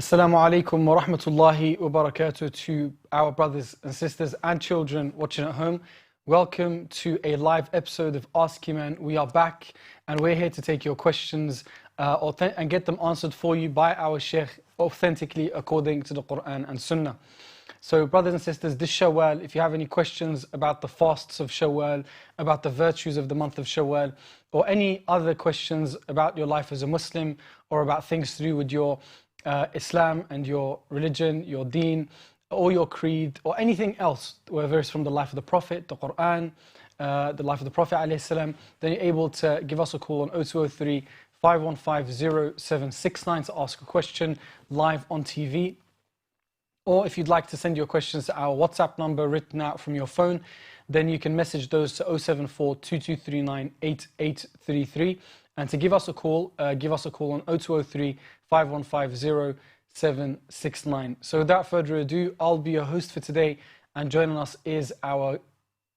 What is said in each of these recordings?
Assalamu alaikum wa rahmatullahi wa barakatuh to our brothers and sisters and children watching at home. Welcome to a live episode of Ask Eman. We are back and we're here to take your questions and get them answered for you by our Shaykh authentically according to the Quran and Sunnah. So brothers and sisters, this Shawwal, if you have any questions about the fasts of Shawwal, about the virtues of the month of Shawwal, or any other questions about your life as a Muslim, or about things to do with your Islam and your religion, your deen, or your creed, or anything else, whether it's from the life of the Prophet, the Quran, the life of the Prophet ﷺ, then you're able to give us a call on 0203 515 0769 to ask a question live on TV. Or if you'd like to send your questions to our WhatsApp number written out from your phone, then you can message those to 074 2239 8833. And to give us a call on 0203 515 0769. So without further ado, I'll be your host for today, and joining us is our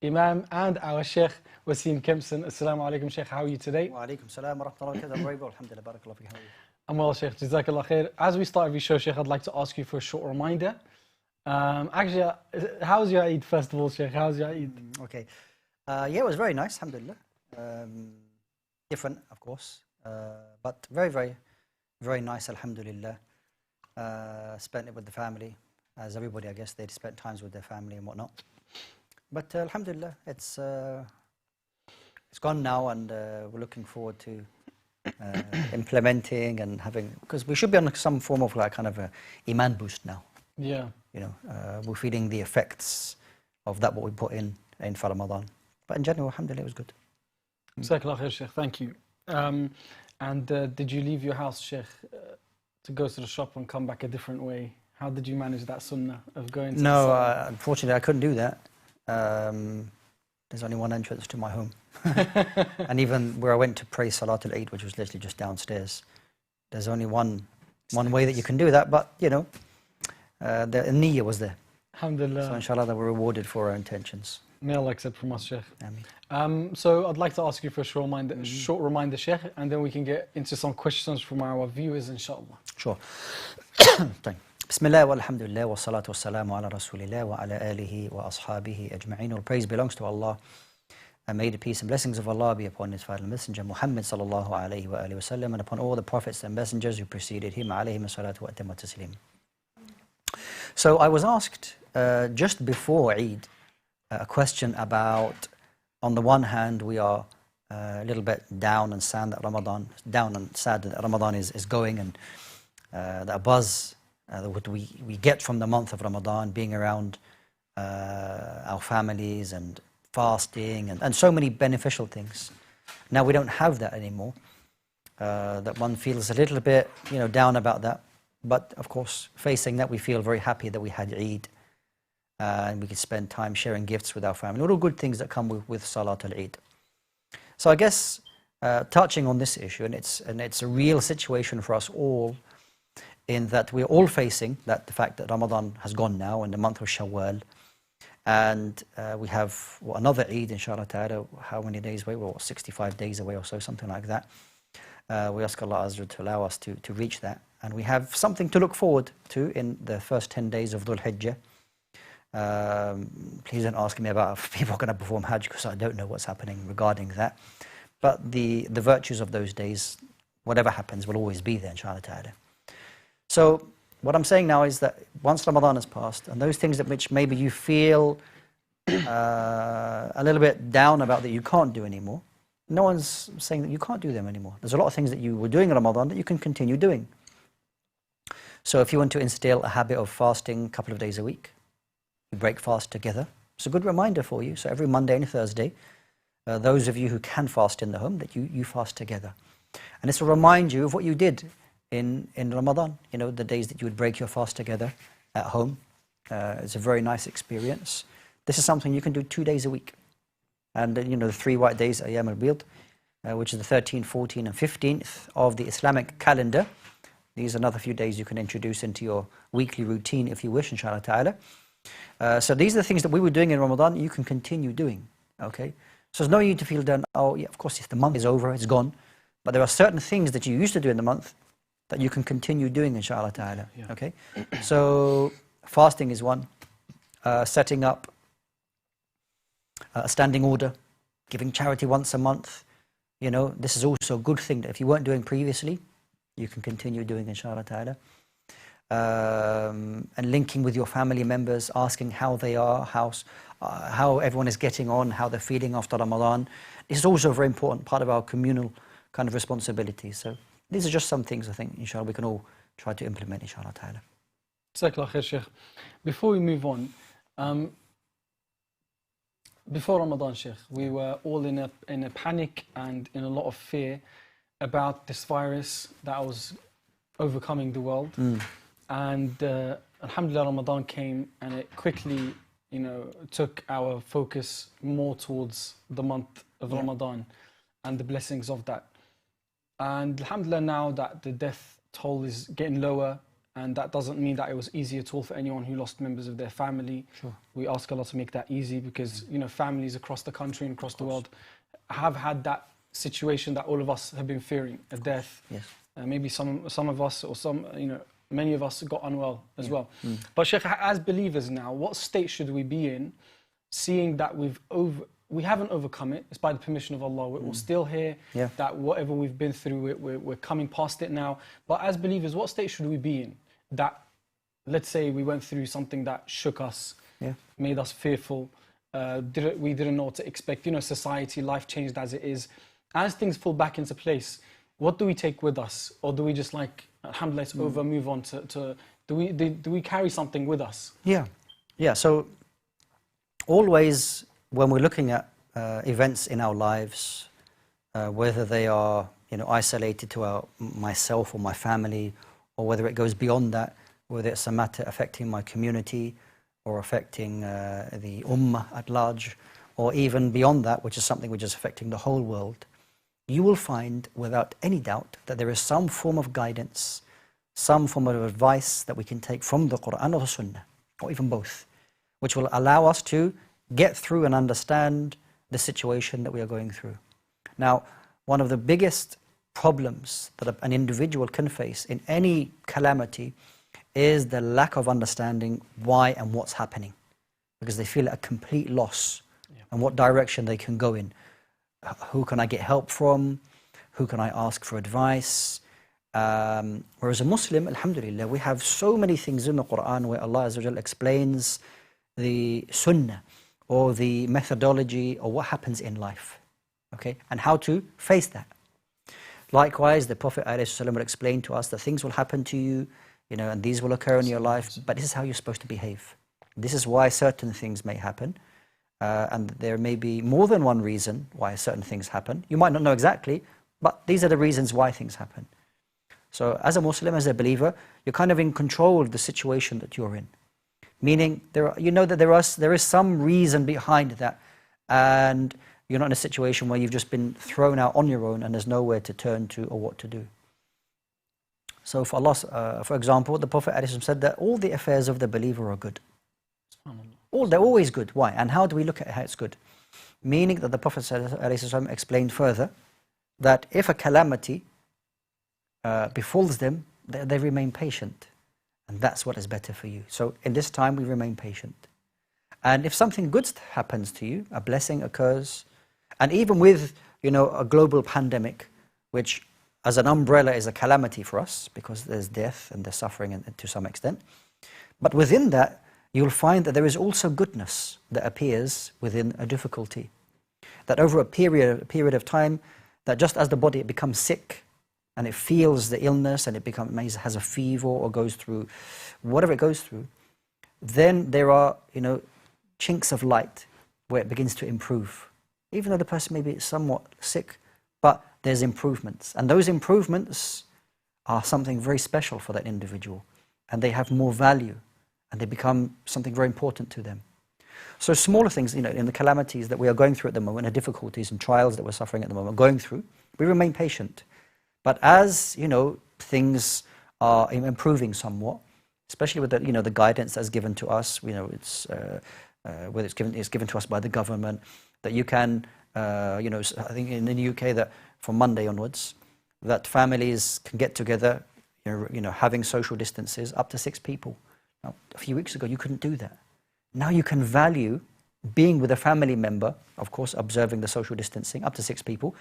Imam and our Shaykh, Wasim Kempson. Assalamu alaikum, Shaykh. How are you today? Wa alaikum salam wa rahmatullahi wa barakatuh. I'm very well, alhamdulillah, barakallahu feek. How are you? I'm well, Shaykh. Jazakallah khair. As we start every show, Shaykh, I'd like to ask you for a short reminder. Actually, how's your Eid, first of all, Shaykh? How's your Eid? Okay. Yeah, it was very nice, alhamdulillah. Different, of course, but very, very, very nice, alhamdulillah. Spent it with the family, as everybody, I guess, they'd spent times with their family and whatnot. But alhamdulillah, it's gone now, and we're looking forward to implementing and having, because we should be on some form of like kind of a Iman boost now. Yeah. You know, we're feeling the effects of that, what we put in for Ramadan. But in general, alhamdulillah, it was good. Jazakallah khair, Shaykh. Thank you. And did you leave your house, Shaykh, to go to the shop and come back a different way? How did you manage that sunnah of going to No, unfortunately, I couldn't do that. There's only one entrance to my home. And even where I went to pray Salatul Eid, which was literally just downstairs, there's only one way that you can do that, but, you know, the niyyah was there. Alhamdulillah. So inshallah, that we're rewarded for our intentions. May Allah accept from us, Shaykh. Ameen. So I'd like to ask you for a short reminder, Shaykh, and then we can get into some questions from our viewers, inshallah. Sure. Bismillah walhamdulillah wa salatu wa salamu ala rasulillah wa ala alihi wa ashabihi ajma'in. All praise belongs to Allah. And may the peace and blessings of Allah be upon His final messenger Muhammad sallallahu alayhi wa alihi wa sallam, and upon all the prophets and messengers who preceded him alayhi salatu wa atamma taslim. So I was asked just before Eid a question about, on the one hand, we are a little bit down and sad that Ramadan is going, and that buzz that we get from the month of Ramadan, being around our families and fasting and so many beneficial things. Now we don't have that anymore. That one feels a little bit, you know, down about that. But of course, facing that, we feel very happy that we had Eid. And we could spend time sharing gifts with our family. All good things that come with Salatul Eid. So I guess touching on this issue, and it's a real situation for us all, in that we're all facing that, the fact that Ramadan has gone now, and the month of Shawwal, and we have another Eid, inshallah ta'ala, how many days away? Well, 65 days away or so, something like that. We ask Allah Azza to allow us to reach that. And we have something to look forward to in the first 10 days of Dhul Hijjah. Please don't ask me about if people are going to perform Hajj, because I don't know what's happening regarding that. But the virtues of those days, whatever happens, will always be there, inshallah ta'ala. So what I'm saying now is that once Ramadan has passed, and those things that which maybe you feel a little bit down about that you can't do anymore, no one's saying that you can't do them anymore. There's a lot of things that you were doing in Ramadan that you can continue doing. So if you want to instill a habit of fasting a couple of days a week, you break fast together. It's a good reminder for you. So every Monday and Thursday, those of you who can fast in the home, that you fast together. And this will remind you of what you did in Ramadan, you know, the days that you would break your fast together at home. It's a very nice experience. This is something you can do 2 days a week. And you know, the 3 white days, Ayyam al-Bid, which is the 13th, 14th and 15th of the Islamic calendar. These are another few days you can introduce into your weekly routine if you wish, inshallah ta'ala. So these are the things that we were doing in Ramadan, you can continue doing, okay? So there's no need to feel done, oh yeah, of course, if the month is over, it's gone. But there are certain things that you used to do in the month that you can continue doing, inshallah ta'ala. Yeah. Okay? So, fasting is one. Setting up a standing order, giving charity once a month. You know, this is also a good thing that if you weren't doing previously, you can continue doing, inshallah ta'ala. And linking with your family members, asking how they are, how everyone is getting on, how they're feeling after Ramadan. This is also a very important part of our communal kind of responsibility. So these are just some things I think, inshallah, we can all try to implement, inshallah ta'ala. Jazakallah khair, Shaykh. Before we move on, before Ramadan, Shaykh, we were all in a panic and in a lot of fear about this virus that was overcoming the world. And alhamdulillah, Ramadan came and it quickly, you know, took our focus more towards the month of Ramadan and the blessings of that. And alhamdulillah, now that the death toll is getting lower, and that doesn't mean that it was easy at all for anyone who lost members of their family. Sure. We ask Allah to make that easy, because you know, families across the country and across the world have had that situation that all of us have been fearing, a death. Yes. Maybe some of us, or some, you know, many of us got unwell as well. But Shaykh, as believers now, what state should we be in, seeing that we haven't overcome it? It's by the permission of Allah. We're still here. That whatever we've been through, we're coming past it now. But as believers, what state should we be in? That, let's say we went through something that shook us, made us fearful, we didn't know what to expect. You know, society, life changed as it is. As things fall back into place, what do we take with us? Or do we just like, alhamdulillah, it's over, move on to do we carry something with us? Yeah, so always when we're looking at events in our lives, whether they are, you know, isolated to myself or my family, or whether it goes beyond that, whether it's a matter affecting my community or affecting the ummah at large, or even beyond that, which is something which is affecting the whole world, you will find without any doubt that there is some form of guidance, some form of advice that we can take from the Quran or the Sunnah, or even both, which will allow us to get through and understand the situation that we are going through. Now, one of the biggest problems that an individual can face in any calamity is the lack of understanding why and what's happening, because they feel a complete loss and what direction they can go in. Who can I get help from? Who can I ask for advice? Whereas a Muslim, alhamdulillah, we have so many things in the Quran where Allah Azza wa Jal explains the Sunnah or the methodology or what happens in life, okay, and how to face that. Likewise, the Prophet ﷺ will explain to us that things will happen to you, you know, and these will occur in your life, but this is how you're supposed to behave. This is why certain things may happen, and there may be more than one reason why certain things happen. You might not know exactly, but these are the reasons why things happen. So as a Muslim, as a believer, you're kind of in control of the situation that you're in. Meaning, you know that there is some reason behind that, and you're not in a situation where you've just been thrown out on your own and there's nowhere to turn to or what to do. So for Allah, for example, the Prophet ﷺ said that all the affairs of the believer are good. They're always good. Why? And how do we look at how it's good? Meaning that the Prophet ﷺ explained further that if a calamity befalls them, they remain patient. And that's what is better for you. So in this time, we remain patient. And if something good happens to you, a blessing occurs, and even with, you know, a global pandemic, which as an umbrella is a calamity for us, because there's death and there's suffering to some extent. But within that, you'll find that there is also goodness that appears within a difficulty. That over a period of time, that just as the body becomes sick, and it feels the illness, and it has a fever or goes through whatever it goes through, then there are, you know, chinks of light where it begins to improve. Even though the person may be somewhat sick, but there's improvements. And those improvements are something very special for that individual. And they have more value, and they become something very important to them. So smaller things, you know, in the calamities that we are going through at the moment, the difficulties and trials that we're suffering at the moment, going through, we remain patient. But as, you know, things are improving somewhat, especially with the, you know, the guidance that's given to us, you know, it's whether it's given to us by the government, that you can, you know, I think in the UK that from Monday onwards, that families can get together, having social distances up to 6 people. Now, a few weeks ago, you couldn't do that. Now you can value being with a family member, of course, observing the social distancing up to 6 people,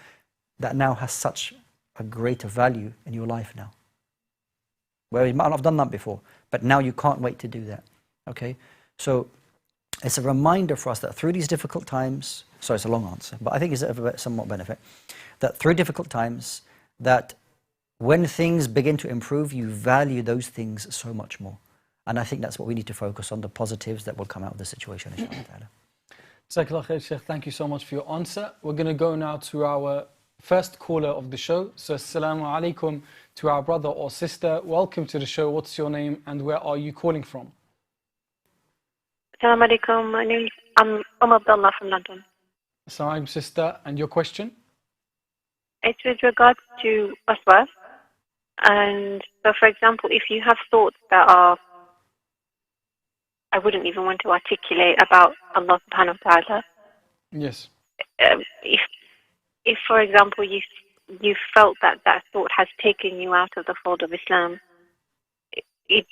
that now has such a greater value in your life now. Where you might not have done that before, but now you can't wait to do that. Okay? So it's a reminder for us that through these difficult times, sorry, it's a long answer, but I think it's of somewhat benefit, that through difficult times, that when things begin to improve, you value those things so much more. And I think that's what we need to focus on, the positives that will come out of the situation, inshallah. Jazakallah khair, Shaykh. Thank you so much for your answer. We're going to go now to our first caller of the show. So, assalamu alaikum to our brother or sister. Welcome to the show. What's your name and where are you calling from? Assalamu alaikum. I'm Abdullah from London. Assalamu alaikum, sister. And your question? It's with regards to waswas. And so, for example, if you have thoughts that are, I wouldn't even want to articulate about Allah subhanahu wa ta'ala. Yes. If, for example, you felt that thought has taken you out of the fold of Islam, I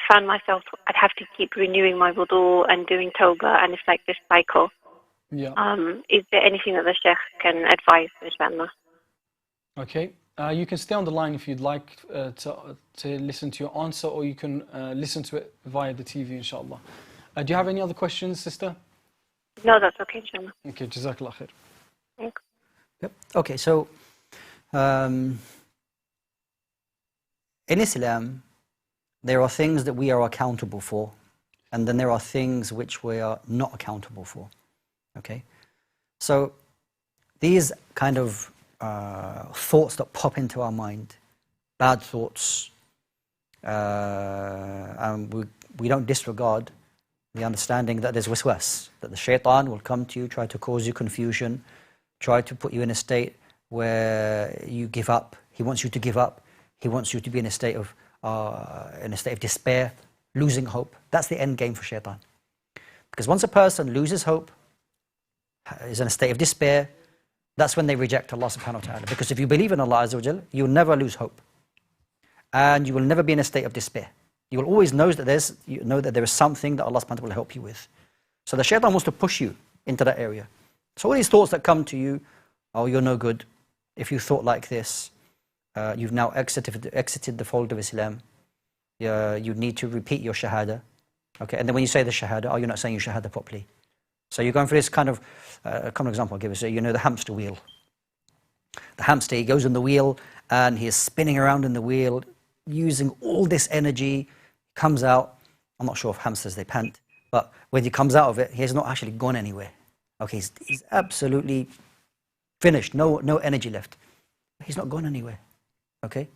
found myself, I'd have to keep renewing my wudu and doing tawbah, and it's like this cycle. Yeah. Is there anything that the Shaykh can advise, inshallah? Okay. You can stay on the line if you'd like to listen to your answer, or you can listen to it via the TV, inshallah. Do you have any other questions, sister? No, that's okay, inshallah. Okay, jazakallah khair. Thanks. Yep. Okay, so in Islam, there are things that we are accountable for, and then there are things which we are not accountable for. Okay? So these kind of thoughts that pop into our mind, bad thoughts, and we don't disregard the understanding that there's waswas, that the shaitan will come to you, try to cause you confusion, try to put you in a state where you give up. He wants you to give up. He wants you to be in a state of despair, losing hope. That's the end game for shaitan. Because once a person loses hope, is in a state of despair, that's when they reject Allah subhanahu wa ta'ala. Because if you believe in Allah Azza wa Jal, you'll never lose hope. And you will never be in a state of despair. You will always know that there is something that Allah subhanahu wa ta'ala will help you with. So the shaitan wants to push you into that area. So all these thoughts that come to you, oh, you're no good. If you thought like this, you've now exited the fold of Islam. You need to repeat your shahada. Okay, and then when you say the shahada, oh, you're not saying your shahada properly. So you're going for this kind of, a common example I'll give you. So the hamster wheel. The hamster, he goes in the wheel and he is spinning around in the wheel, using all this energy, comes out. I'm not sure if hamsters, they pant, but when he comes out of it, he has not actually gone anywhere. Okay, he's absolutely finished, no energy left. He's not gone anywhere. Okay?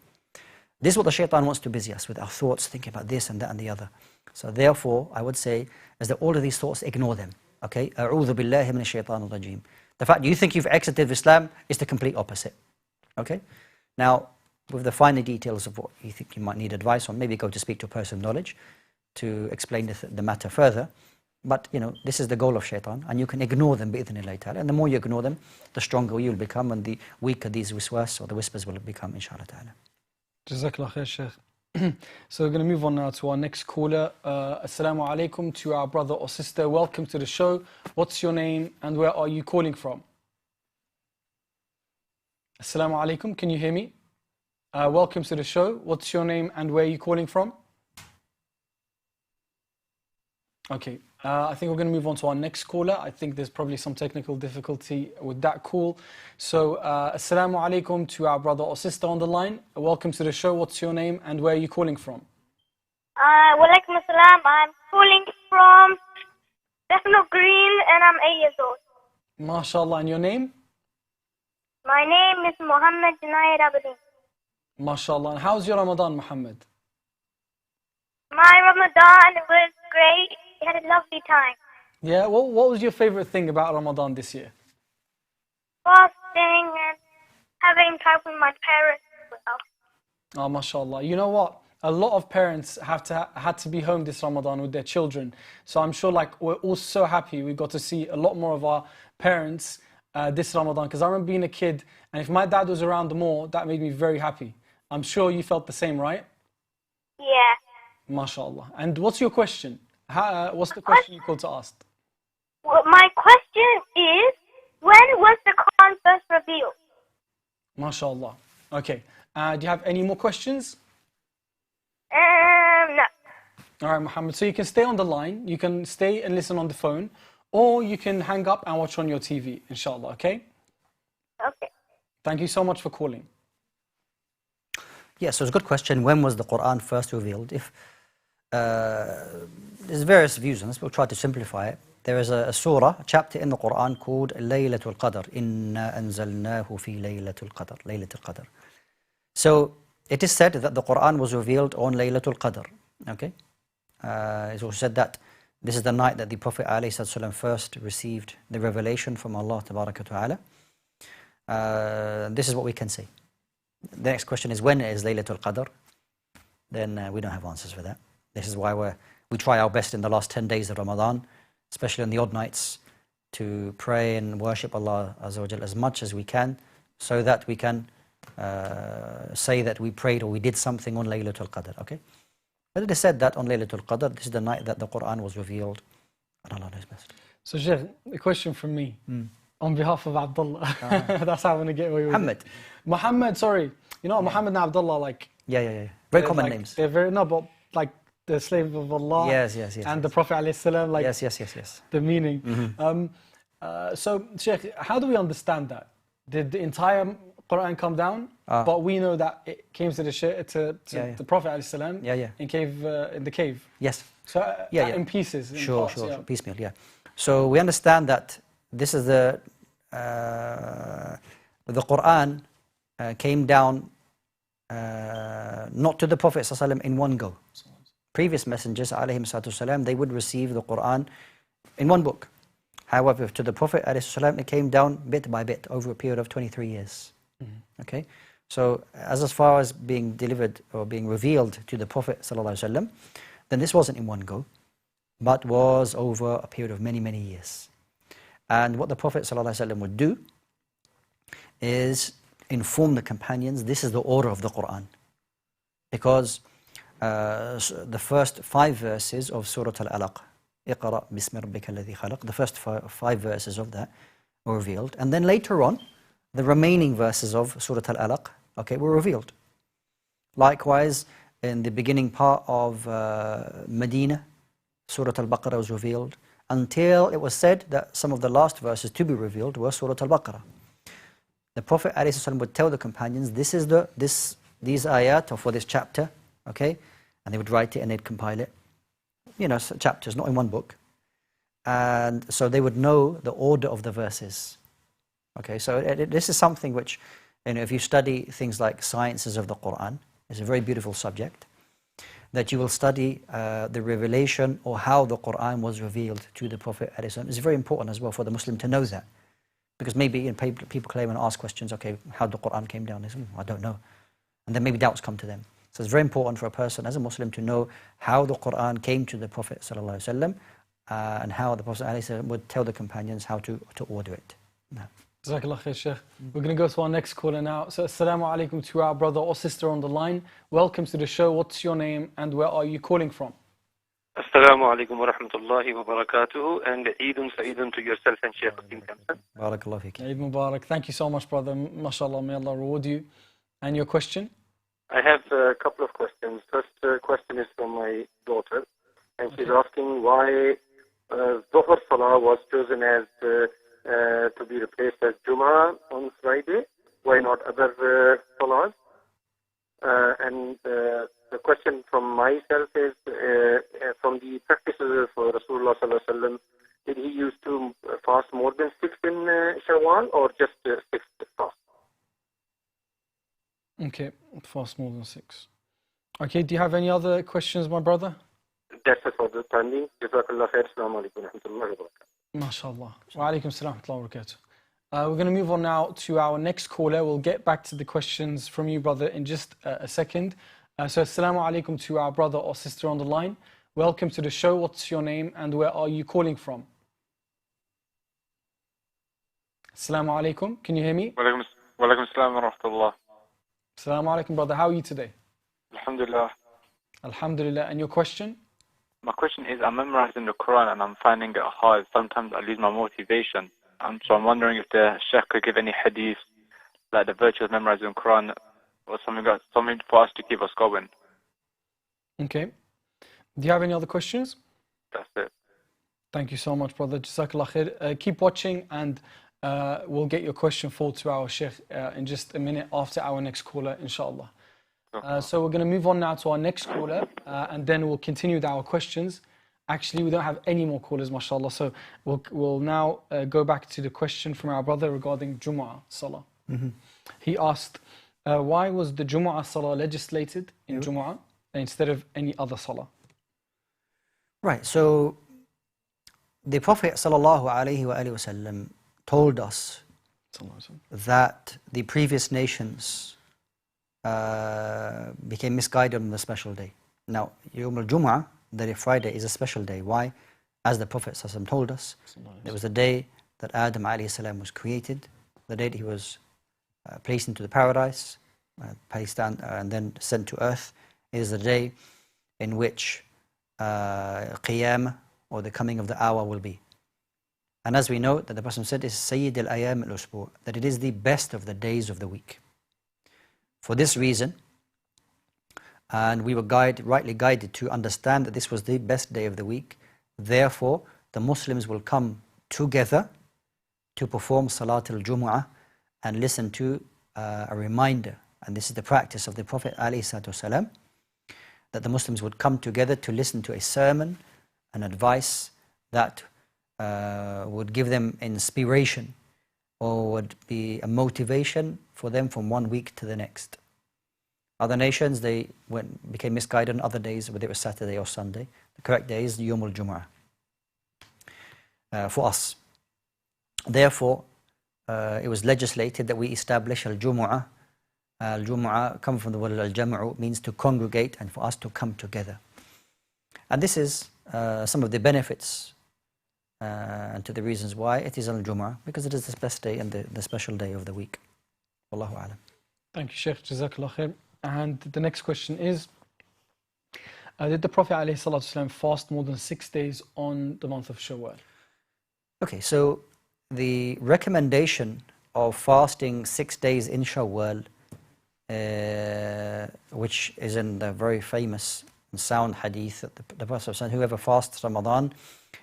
This is what the shaitan wants to busy us with, our thoughts, thinking about this and that and the other. So therefore, I would say, is that all of these thoughts, ignore them. Okay? A'udhu billahi minash shaitanir rajim. The fact you think you've exited Islam is the complete opposite. Okay? Now, with the finer details of what you think you might need advice on, maybe go to speak to a person of knowledge to explain the matter further. But, this is the goal of shaitan, and you can ignore them, bi'idhnillahi ta'ala. And the more you ignore them, the stronger you'll become, and the weaker these waswas or the whispers will become, inshallah ta'ala. Jazakallah khair, Shaykh. So we're going to move on now to our next caller. Assalamu alaikum to our brother or sister. Welcome to the show. What's your name and where are you calling from? Assalamu alaikum, can you hear me? Welcome to the show. What's your name and where are you calling from? Okay, I think we're going to move on to our next caller. I think there's probably some technical difficulty with that call. So, assalamu alaikum to our brother or sister on the line. Welcome to the show. What's your name and where are you calling from? Walaikum assalam. I'm calling from Bethnal Green and I'm 8 years old. MashaAllah. And your name? My name is Muhammad Junaid Abedin. MashaAllah. And how's your Ramadan, Muhammad? My Ramadan was great. We had a lovely time. Yeah, what was your favorite thing about Ramadan this year? Fasting and having time with my parents as well. Oh, mashallah. You know what? A lot of parents had to be home this Ramadan with their children. So I'm sure we're all so happy we got to see a lot more of our parents this Ramadan. Because I remember being a kid, and if my dad was around more, that made me very happy. I'm sure you felt the same, right? Yeah. MashaAllah. And what's your question? What's the question you called to ask? Well, my question is, when was the Quran first revealed? MashaAllah. Okay. Do you have any more questions? No. All right, Muhammad. So you can stay on the line. You can stay and listen on the phone. Or you can hang up and watch on your TV, inshallah, okay? Okay. Thank you so much for calling. Yeah, so it's a good question. When was the Quran first revealed? There's various views on this. We'll try to simplify it. There is a surah, a chapter in the Quran called Laylatul Qadr. Inna anzalnahu fi Laylatul Qadr. Laylatul Qadr. So it is said that the Quran was revealed on Laylatul Qadr. Okay? It's also said that this is the night that the Prophet ﷺ first received the revelation from Allah Tabaraka Ta'ala. This is what we can say. The next question is, when is Laylatul Qadr? Then we don't have answers for that. This is why we try our best in the last 10 days of Ramadan, especially on the odd nights, to pray and worship Allah Azza wa Jal as much as we can, so that we can say that we prayed or we did something on Laylatul Qadr. Okay? But it is said that on Laylatul Qadr, this is the night that the Quran was revealed, and Allah knows best. So, Shaykh, a question from me. On behalf of Abdullah. That's how I'm going to get away with Muhammad. it. Muhammad, sorry. You know, Muhammad and Abdullah, like... Yeah. Very common names. They're very... No, but like the slave of Allah. Yes. And the Prophet ﷺ, like... Yes. The meaning. So, Shaykh, how do we understand that? Did the entire Quran come down? But we know that it came to the Prophet ﷺ in the cave. Yes. So in pieces. In Sure, parts, piecemeal, yeah. So we understand that this is the Quran came down not to the Prophet ﷺ in one go. Previous messengers, ﷺ, they would receive the Quran in one book. However, to the Prophet ﷺ, it came down bit by bit over a period of 23 years. Okay, so as far as being delivered or being revealed to the Prophet ﷺ, then this wasn't in one go, but was over a period of many, many years. And what the Prophet ﷺ would do is inform the companions, this is the order of the Quran. Because the first 5 verses of Surah Al-Alaq, Iqra bismi rabbika alladhi khalaq, the first 5 verses of that were revealed. And then later on, the remaining verses of Surah Al-Alaq, okay, were revealed. Likewise, in the beginning part of Medina, Surah Al-Baqarah was revealed, until it was said that some of the last verses to be revealed were Surah Al-Baqarah. The Prophet ﷺ would tell the companions, this is these ayat for this chapter, okay, and they would write it and they'd compile it. You know, chapters, not in one book. And so they would know the order of the verses. Okay, so this is something which, you know, if you study things like sciences of the Quran, it's a very beautiful subject, that you will study the revelation or how the Quran was revealed to the Prophet ﷺ. It's very important as well for the Muslim to know that. Because maybe people claim and ask questions, okay, how the Quran came down? They say, I don't know. And then maybe doubts come to them. So it's very important for a person as a Muslim to know how the Quran came to the Prophet ﷺ, and how the Prophet ﷺ would tell the companions how to order it. No. Jazakallah khair, Shaykh. We're going to go to our next caller now. So, assalamu alaikum to our brother or sister on the line. Welcome to the show. What's your name and where are you calling from? Assalamu alaikum wa rahmatullahi wa barakatuhu, and Eidun Sa'idun to yourself and Shaykh Wasim Kempson. Barakallah fik. Eid Mubarak. Thank you so much, brother. MashaAllah, may Allah reward you. And your question? I have a couple of questions. First question is from my daughter, and she's asking why Dhuhr Salah was chosen as to be replaced as Jum'ah on Friday. Why not other Salahs? And the question from myself is, from the practices of Rasulullah sallallahu alaihi wasallam, did he used to fast more than 6 in Shawwal or just 6 fast? Okay, fast more than 6. Okay, do you have any other questions, my brother? That's it for the time being. Jazakallah khair. Assalamu alaikum wa rahmatullahi wa barakatuh. MashaAllah. Wa alaikum salam wa rahmatullahi wa barakatuh. We're going to move on now to our next caller. We'll get back to the questions from you, brother, in just a second. So, assalamu alaikum to our brother or sister on the line. Welcome to the show. What's your name and where are you calling from? Assalamu alaikum. Can you hear me? Walaikum assalam wa rahmatullah. Assalamu alaikum, brother. How are you today? Alhamdulillah. Alhamdulillah. And your question? My question is, I'm memorizing the Quran and I'm finding it hard. Sometimes I lose my motivation. So I'm wondering if the Shaykh could give any hadith, like the virtue of memorizing the Quran, or something for us to keep us going. Okay. Do you have any other questions? That's it. Thank you so much, brother. Jazakallah khair. Keep watching, and we'll get your question forward to our Shaykh in just a minute after our next caller, inshallah. So we're going to move on now to our next caller, and then we'll continue with our questions. Actually, we don't have any more callers, mashallah. So we'll now go back to the question from our brother regarding Jumu'ah Salah. He asked, why was the Jumu'ah Salah legislated in Jumu'ah instead of any other Salah? Right, so the Prophet ﷺ told us that the previous nations became misguided on the special day. Now, Yawm al-Jum'ah, the Friday, is a special day. Why? As the Prophet ﷺ told us, it was the day that Adam ﷺ was created, the day that he was placed into the paradise, placed down, and then sent to earth. It is the day in which Qiyam, or the coming of the hour, will be. And as we know, that the Prophet said, is Sayyid al-Ayam al-Usbu', that it is the best of the days of the week. For this reason, and we were rightly guided to understand that this was the best day of the week, therefore the Muslims will come together to perform Salat al-Jumu'ah and listen to a reminder. And this is the practice of the Prophet ﷺ, that the Muslims would come together to listen to a sermon, an advice that would give them inspiration or would be a motivation for them from one week to the next. Other nations, they became misguided on other days, whether it was Saturday or Sunday. The correct day is Yawm al-Jumu'ah for us. Therefore, it was legislated that we establish al-Jumu'ah. Al-Jumu'ah, come from the word al-Jam'u, means to congregate and for us to come together. And this is some of the benefits and to the reasons why it is al-Jumu'ah, because it is the best day and the special day of the week. Wallahu a'lam. Thank you, Shaykh. Jazakallah khair. And the next question is, did the Prophet ﷺ fast more than 6 days on the month of Shawwal? Okay, so the recommendation of fasting 6 days in Shawwal, which is in the very famous and sound hadith that the Prophet said, whoever fasts Ramadan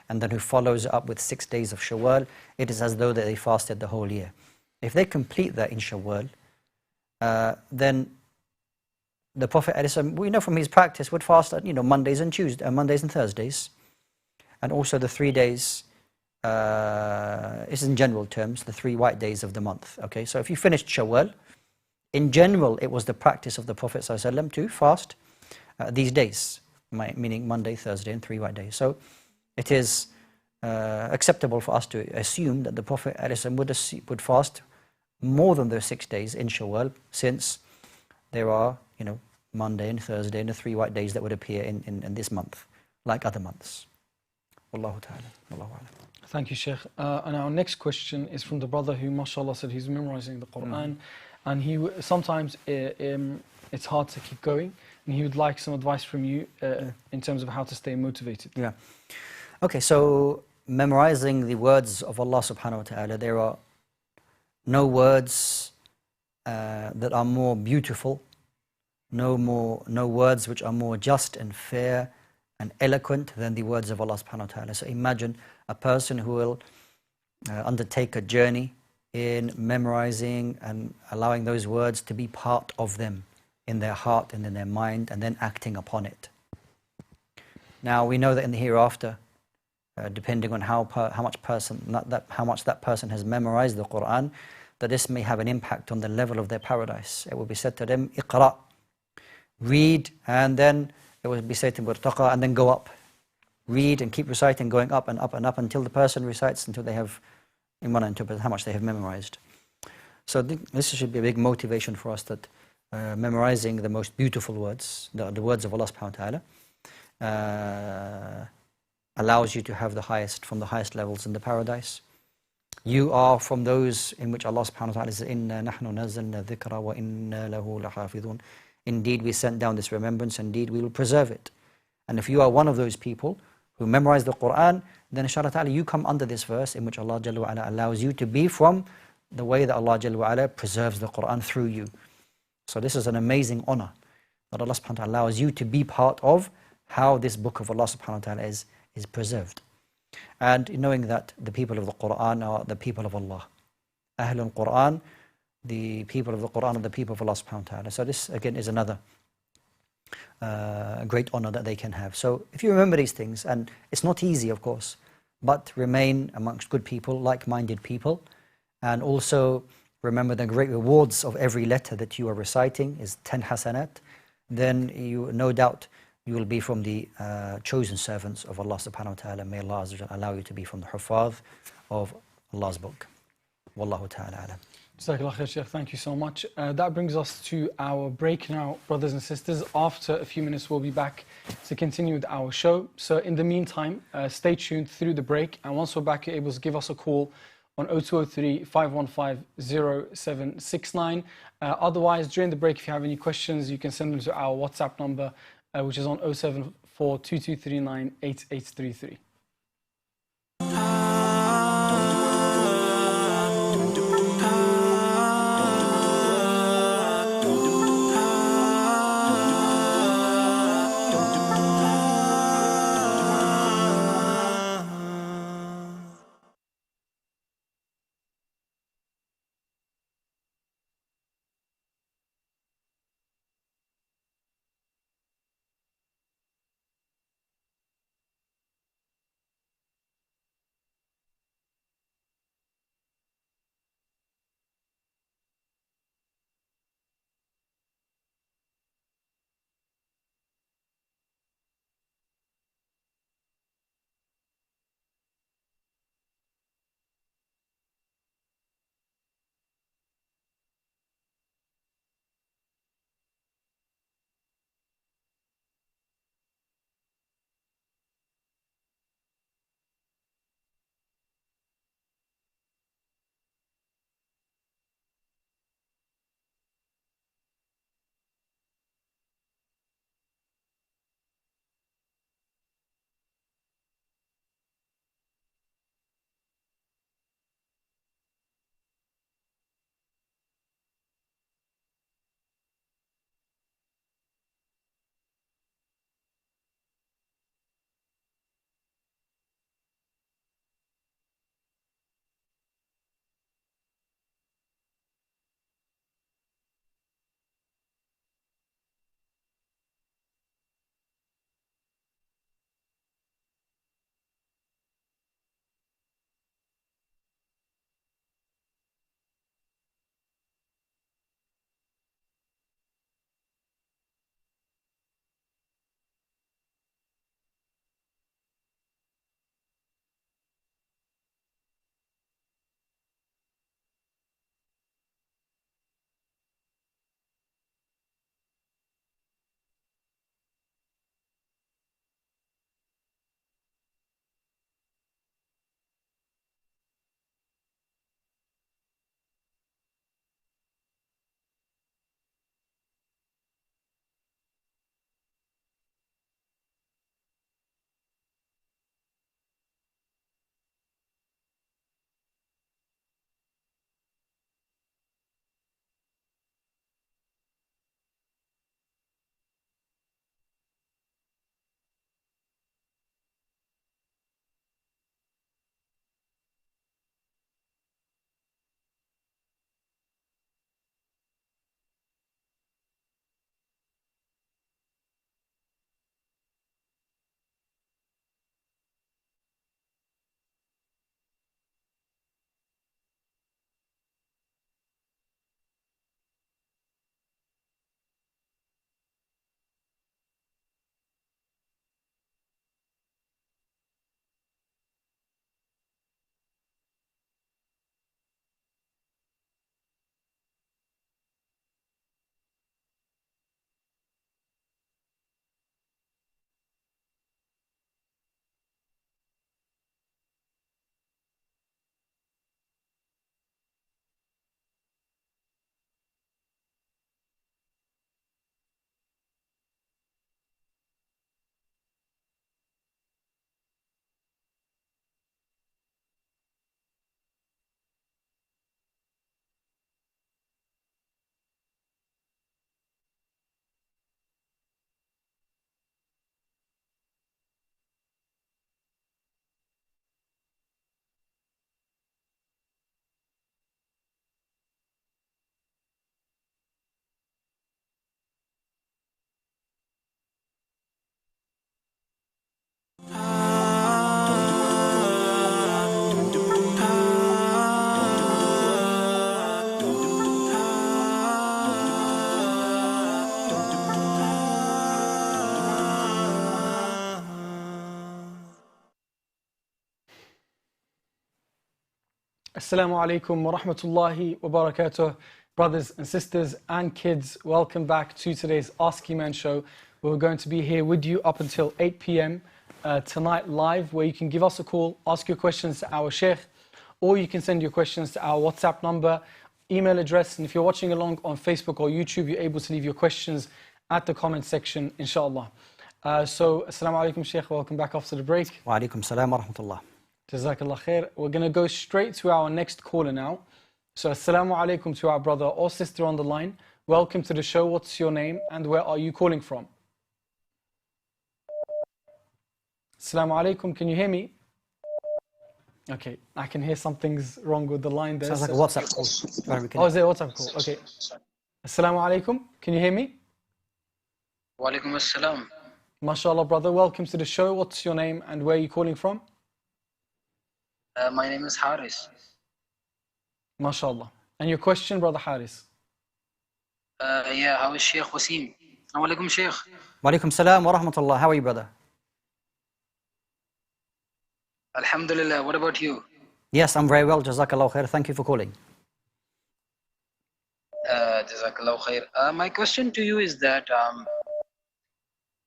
and then who follows it up with 6 days of Shawwal, it is as though that they fasted the whole year. If they complete that in Shawwal, then the Prophet, we know from his practice, would fast Mondays and Mondays and Thursdays, and also the 3 days. Is in general terms the 3 white days of the month. Okay, so if you finished Shawwal, in general, it was the practice of the Prophet ﷺ to fast these days, meaning Monday, Thursday, and 3 white days. So it is acceptable for us to assume that the Prophet ﷺ would fast more than those 6 days in Shawwal, since there are Monday and Thursday and the 3 white days that would appear in this month, like other months. Wallahu ta'ala. Wallahu a'lam. Thank you, Shaykh. And our next question is from the brother who, mashallah, said he's memorizing the Quran, and he sometimes it's hard to keep going, and he would like some advice from you in terms of how to stay motivated. Yeah. Okay, so memorizing the words of Allah subhanahu wa ta'ala, there are no words that are more beautiful, no words which are more just and fair and eloquent than the words of Allah subhanahu wa ta'ala. So imagine a person who will undertake a journey in memorizing and allowing those words to be part of them in their heart and in their mind, and then acting upon it. Now we know that in the hereafter, depending on how much that person has memorized the Quran, that this may have an impact on the level of their paradise. It will be said to them, "Iqra," read, and then it will be said to them, "Irtaqa," and then go up. Read and keep reciting, going up and up and up until the person recites until they have, in one interpret, how much they have memorized. So this should be a big motivation for us, that memorizing the most beautiful words, the words of Allah subhanahu wa ta'ala, allows you to have from the highest levels in the paradise. You are from those in which Allah subhanahu wa ta'ala says, إِنَّا نَحْنُ نَزَّلْنَا الذِّكْرَ وَإِنَّا لَهُ لَحَافِظُونَ. Indeed, we sent down this remembrance, indeed we will preserve it. And if you are one of those people who memorize the Quran, then inshallah ta'ala you come under this verse in which Allah Jalla wa ala allows you to be from the way that Allah Jalla wa ala preserves the Quran through you. So this is an amazing honor that Allah subhanahu wa ta'ala allows you to be part of how this book of Allah subhanahu wa ta'ala is preserved. And knowing that the people of the Quran are the people of Allah. Ahlul Quran, the people of the Quran are the people of Allah subhanahu wa ta'ala. So this again is another great honor that they can have. So if you remember these things, and it's not easy of course, but remain amongst good people, like-minded people, and also remember the great rewards of every letter that you are reciting is 10 hasanat, then you, no doubt, you will be from the chosen servants of Allah subhanahu wa ta'ala. May Allah Azza wa Jalla allow you to be from the hufaz of Allah's book. Wallahu ta'ala alam. Jazakallah khair, Shaykh. Thank you so much. That brings us to our break now, brothers and sisters. After a few minutes, we'll be back to continue with our show. So in the meantime, stay tuned through the break. And once we're back, you're able to give us a call on 0203 515 0769. Otherwise, during the break, if you have any questions, you can send them to our WhatsApp number, which is on 074 2239 8833. Assalamu alaikum wa rahmatullahi wa barakatuh. Brothers and sisters and kids, welcome back to today's Ask Eman show. We're going to be here with you up until 8 p.m. Tonight live, where you can give us a call, ask your questions to our Shaykh, or you can send your questions to our WhatsApp number, email address, and if you're watching along on Facebook or YouTube, you're able to leave your questions at the comment section, inshallah. So, Assalamu alaikum, Shaykh. Welcome back after the break. Wa alaikum salam wa rahmatullah. Jazakallah khair. We're going to go straight to our next caller now. So, Assalamu alaikum to our brother or sister on the line. Welcome to the show. What's your name and where are you calling from? Assalamu alaikum. Can you hear me? Okay, I can hear something's wrong with the line there. Sounds like a WhatsApp call. Oh, is it a WhatsApp call? Okay. Assalamu alaikum. Can you hear me? Wa alaikum assalam. MashaAllah, brother. Welcome to the show. What's your name and where are you calling from? My name is Haris. MashaAllah. And your question, brother Haris? Yeah, how is Shaykh Wasim? Assalamu alaikum, Shaykh. Wa alaikum salam wa rahmatullah. How are you, brother? Alhamdulillah, what about you? Yes, I'm very well. Jazakallah khair. Thank you for calling. Jazakallah khair. My question to you is that,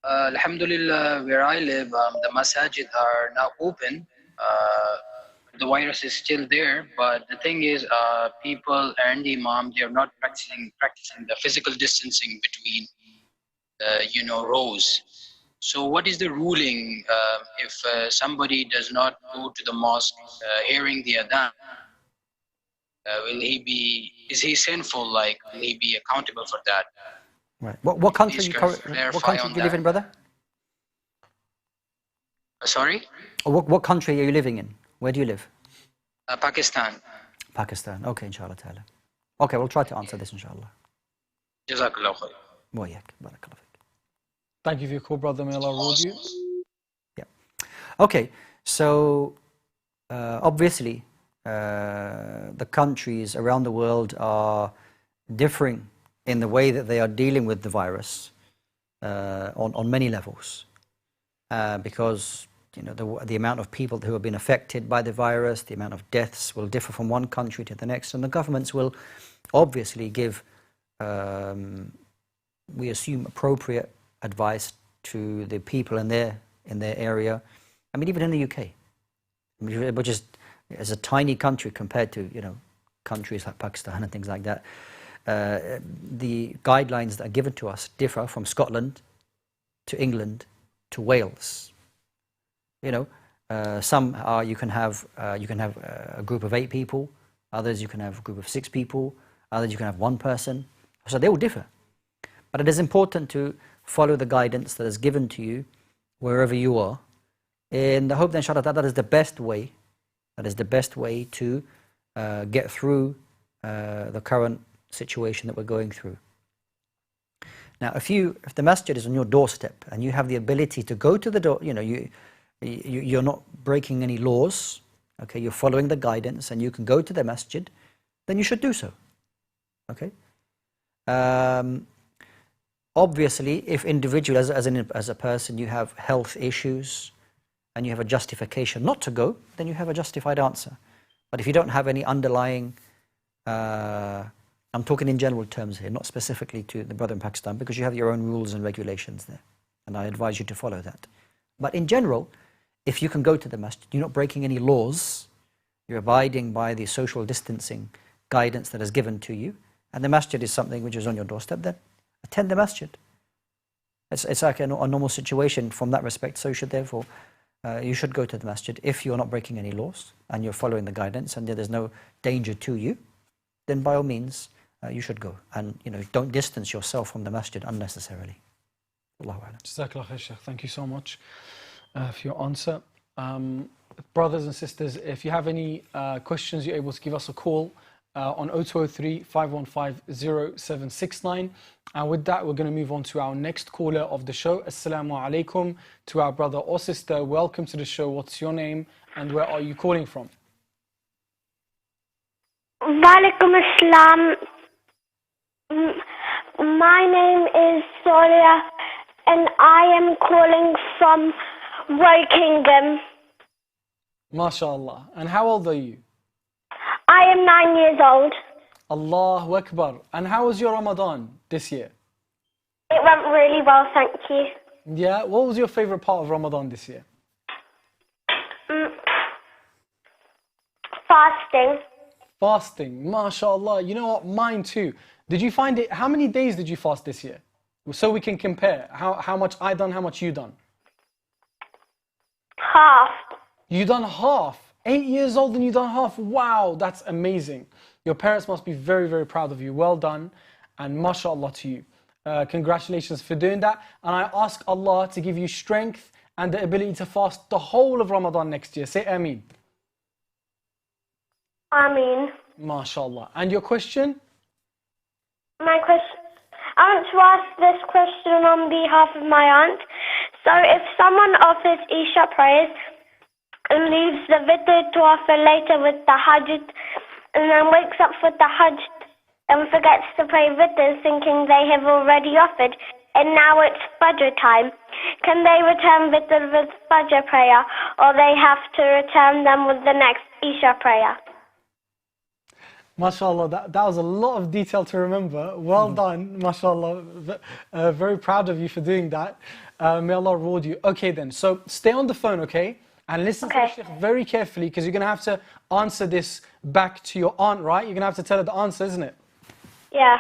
Alhamdulillah, where I live, the masajid are now open. The virus is still there, but the thing is, people and the imam, they are not practicing the physical distancing between, rows. So what is the ruling if somebody does not go to the mosque hearing the adhan? Is he sinful? Like, will he be accountable for that? Right. What country Please do clarify you on live that. in, brother? Sorry? What country are you living in? Where do you live? Pakistan. Pakistan. Okay, inshallah ta'ala. Okay, we'll try to answer this, inshallah. Jazakallah khair. Wa yak. Barakallah fik. Thank you for your call, brother. May Allah reward you. Yeah. Okay, so obviously the countries around the world are differing in the way that they are dealing with the virus on many levels, because the amount of people who have been affected by the virus, the amount of deaths will differ from one country to the next, and the governments will obviously give, we assume, appropriate advice to the people in their area. I mean, even in the UK, which is a tiny country compared to countries like Pakistan and things like that. The guidelines that are given to us differ from Scotland to England to Wales. Some are you can have a group of 8 people, others you can have a group of 6 people, others you can have 1 person. So they will differ. But it is important to follow the guidance that is given to you wherever you are, in the hope that inshallah that is the best way. That is the best way to get through the current situation that we're going through. Now, if the masjid is on your doorstep and you have the ability to go to the door, you're not breaking any laws. Okay, you're following the guidance and you can go to the masjid, then you should do so. Okay. Obviously, if individual as a person you have health issues and you have a justification not to go, then you have a justified answer. But if you don't have any underlying, I'm talking in general terms here, not specifically to the brother in Pakistan, because you have your own rules and regulations there, and I advise you to follow that. But in general, if you can go to the masjid, you're not breaking any laws, you're abiding by the social distancing guidance that is given to you, and the masjid is something which is on your doorstep, then attend the masjid. It's like a normal situation from that respect, so you should go to the masjid. If you're not breaking any laws and you're following the guidance and there's no danger to you, then by all means you should go. And don't distance yourself from the masjid unnecessarily. Allahu A'lam. Jazakallah khair, Shaykh. Thank you so much for your answer. Brothers and sisters, if you have any questions, you're able to give us a call on 0203 515 0769. And with that, we're going to move on to our next caller of the show. Assalamu alaikum to our brother or sister. Welcome to the show. What's your name and where are you calling from? Walaikum assalam. My name is Soria and I am calling from Workington. MashaAllah. And how old are you? I am 9 years old. Allahu Akbar. And how was your Ramadan this year? It went really well, thank you. Yeah, what was your favorite part of Ramadan this year? Fasting. Fasting, mashallah. You know what, mine too. Did you find it, how many days did you fast this year? So we can compare how much I done, how much you done. Half. You done half. 8 years old and you done half. Wow, that's amazing. Your parents must be very, very proud of you. Well done. And mashallah to you. Congratulations for doing that. And I ask Allah to give you strength and the ability to fast the whole of Ramadan next year. Say Ameen. Ameen. MashaAllah. And your question? My question, I want to ask this question on behalf of my aunt. So if someone offers Isha prayers and leaves the Witr to offer later with the Hajj and then wakes up for the Hajj and forgets to pray Witr thinking they have already offered and now it's Fajr time, can they return Witr with Fajr prayer or they have to return them with the next Isha prayer? MashaAllah, that was a lot of detail to remember. Well done, MashaAllah. Very proud of you for doing that. May Allah reward you. Okay then, so stay on the phone, okay? And listen to the Shaykh very carefully because you're going to have to answer this back to your aunt, right? You're going to have to tell her the answer, isn't it? Yeah.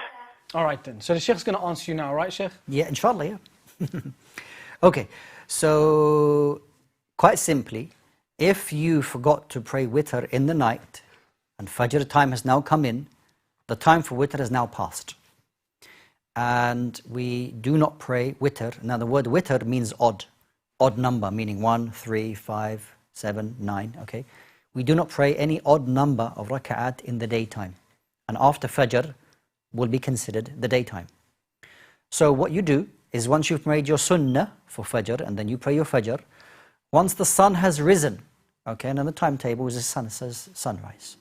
All right then. So the Shaykh's going to answer you now, right, Shaykh? Yeah, inshallah, yeah. Okay, so quite simply, if you forgot to pray witr in the night, and Fajr time has now come in, the time for witr has now passed. And we do not pray witr. Now the word witr means odd number, meaning 1, 3, 5, 7, 9, okay? We do not pray any odd number of raka'at in the daytime. And after Fajr will be considered the daytime. So what you do is once you've prayed your sunnah for Fajr, and then you pray your Fajr, once the sun has risen, okay, and on the timetable is the sun, it says sunrise.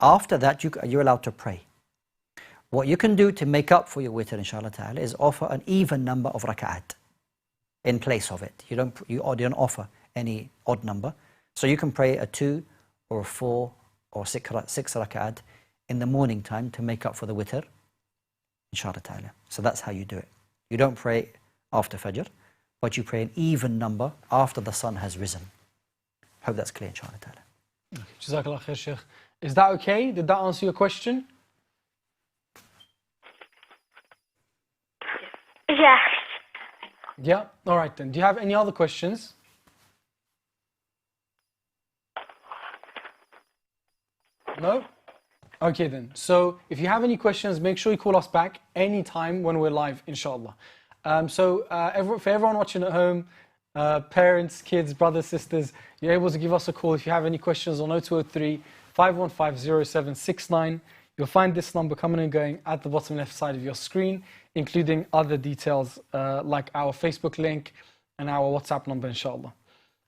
After that, you're allowed to pray. What you can do to make up for your witr, inshallah ta'ala, is offer an even number of raka'at in place of it. You don't offer any odd number. So you can pray a 2 or a 4 or 6 raka'at in the morning time to make up for the witr, inshallah ta'ala. So that's how you do it. You don't pray after Fajr, but you pray an even number after the sun has risen. Hope that's clear, inshallah ta'ala. Jazakallah khair, Shaykh. Is that okay? Did that answer your question? Yes. Yeah? All right then. Do you have any other questions? No? Okay then. So if you have any questions, make sure you call us back anytime when we're live, inshallah. For everyone watching at home, parents, kids, brothers, sisters, you're able to give us a call if you have any questions on 0203 515-0769. You'll find this number coming and going at the bottom left side of your screen, including other details like our Facebook link and our WhatsApp number, inshallah.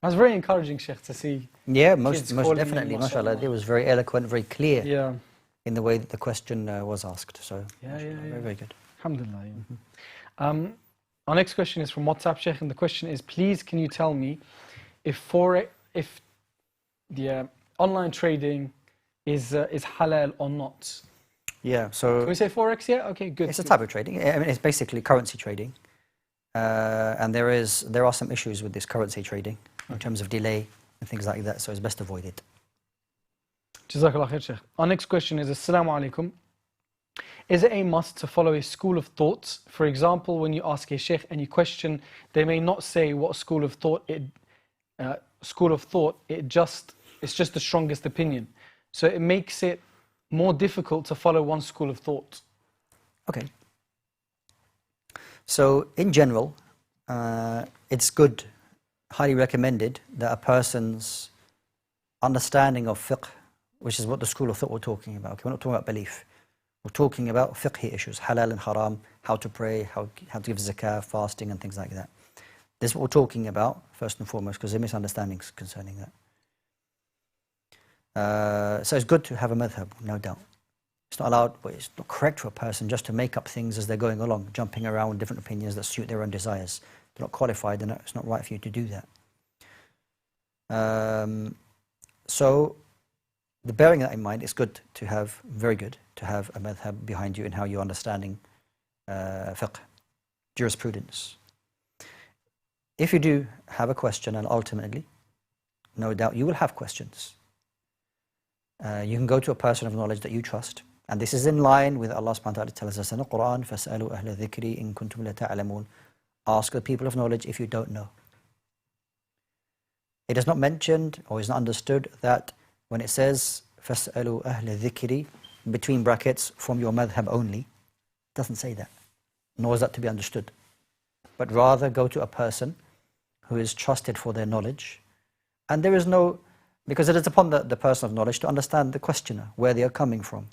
That was very encouraging, Shaykh, to see. Yeah, most definitely, mashallah. It was very eloquent, very clear in the way that the question was asked. So, very, very good. Alhamdulillah. Our next question is from WhatsApp, Shaykh, and the question is, please can you tell me if the online trading is halal or not? Yeah, so... Can we say Forex? Yeah? Okay, good. It's a type of trading. I mean, it's basically currency trading. And there are some issues with this currency trading in terms of delay and things like that, so it's best avoided. Jazakallah khair, Shaykh. Our next question is, Assalamu alaikum. Is it a must to follow a school of thought? For example, when you ask a Shaykh any question, they may not say what school of thought it's just the strongest opinion. So it makes it more difficult to follow one school of thought. Okay. So in general, it's good, highly recommended, that a person's understanding of fiqh, which is what the school of thought we're talking about. Okay, we're not talking about belief. We're talking about fiqh issues, halal and haram, how to pray, how to give zakah, fasting and things like that. This is what we're talking about, first and foremost, because there are misunderstandings concerning that. So it's good to have a madhab, no doubt. It's not allowed, but it's not correct for a person just to make up things as they're going along, jumping around with different opinions that suit their own desires. They're not qualified, and it's not right for you to do that. So bearing that in mind, it's good to have, very good, to have a madhab behind you in how you're understanding fiqh, jurisprudence. If you do have a question, and ultimately, no doubt you will have questions, you can go to a person of knowledge that you trust. And this is in line with Allah subhanahu wa ta'ala tells us in the Quran, فَاسْأَلُوا أَهْلَ الذِّكْرِ إِن كُنتُمْ لَا تَعْلَمُونَ. Ask the people of knowledge if you don't know. It is not mentioned or is not understood that when it says فَاسْأَلُوا أَهْلَ الذِّكْرِ, between brackets, from your madhab only, it doesn't say that, nor is that to be understood. But rather go to a person who is trusted for their knowledge. And there is no, because it is upon the person of knowledge to understand the questioner, where they are coming from,